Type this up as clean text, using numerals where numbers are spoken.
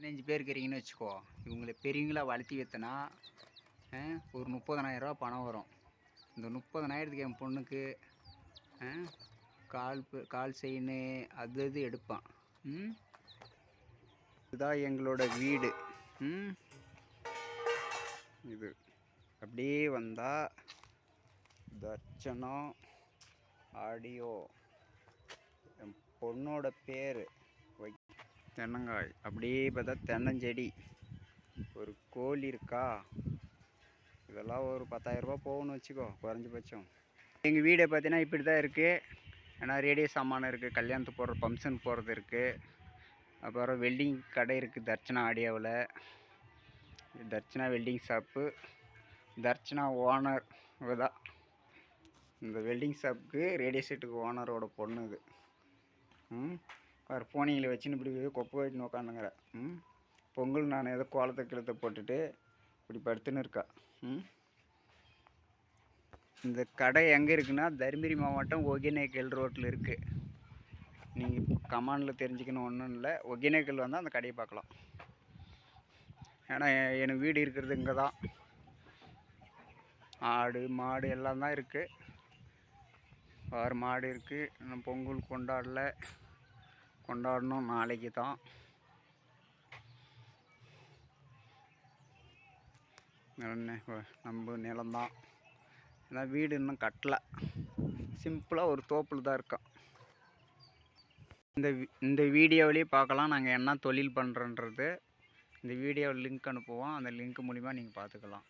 15 பேர் இருக்கிறீங்கன்னு வச்சுக்கோ. இவங்களை பெரியவங்களா வளர்த்தி வைத்தனா ஒரு 30,000 ரூபா பணம் வரும். இந்த 30,000க்கு என் பொண்ணுக்கு கால் செயின்னு அது எடுப்பான். இதுதான் எங்களோட வீடு. இது அப்படியே வந்தால் தர்ச்சனா ஆடியோ. என் பொண்ணோட பேர் தென்னங்காய். அப்படியே பார்த்தா தென்னஞ்செடி. ஒரு கோழி இருக்கா. இதெல்லாம் ஒரு 10,000 ரூபா போகணும்னு வச்சுக்கோ குறைஞ்சபட்சம். எங்கள் வீடை பார்த்தீங்கன்னா இப்படி தான் இருக்குது. ஏன்னா ரேடியோ சாமான் இருக்குது, கல்யாணத்துக்கு போடுற ஃபங்க்ஷன் போகிறது இருக்குது, அப்புறம் வெல்டிங் கடை இருக்குது தர்ச்சனா ஆடியோவில். தர்ச்சனா வெல்டிங் ஷாப்பு. தர்ச்சனா ஓனர் தான். இந்த வெல்டிங் ஷாப்புக்கு ரேடியோ செட்டுக்கு ஓனரோட பொண்ணு இது. வேறு போனிங்களை வச்சுன்னு இப்படி கொப்பை வச்சுன்னு உக்காந்துங்கிற. பொங்கல் நான் ஏதோ கோலத்தை கிழத்தை போட்டுட்டு இப்படி படுத்துன்னு இருக்கா. இந்த கடை எங்கே இருக்குன்னா தருமபுரி மாவட்டம் ஒகேனக்கல் ரோட்டில் இருக்குது. நீங்கள் கமாண்டில் தெரிஞ்சுக்கணும் ஒன்றும் இல்லை. ஒகேனக்கல் வந்தால் அந்த கடையை பார்க்கலாம். ஏன்னா எனக்கு வீடு இருக்கிறது இங்கே தான். ஆடு மாடு எல்லாம் தான் இருக்குது. 6 மாடு இருக்குது. இன்னும் பொங்கல் கொண்டாடணும் நாளைக்கு தான். நம்ம நிலம்தான். ஏன்னா வீடு இன்னும் கட்டலை. சிம்பிளாக ஒரு தோப்பில் தான் இருக்கோம். இந்த வீடியோவிலேயே பார்க்கலாம் நாங்கள் என்ன தொழில் பண்ணுறோன்றது. இந்த வீடியோவில் லிங்க் அனுப்புவோம். அந்த லிங்க் மூலிமா நீங்கள் பார்த்துக்கலாம்.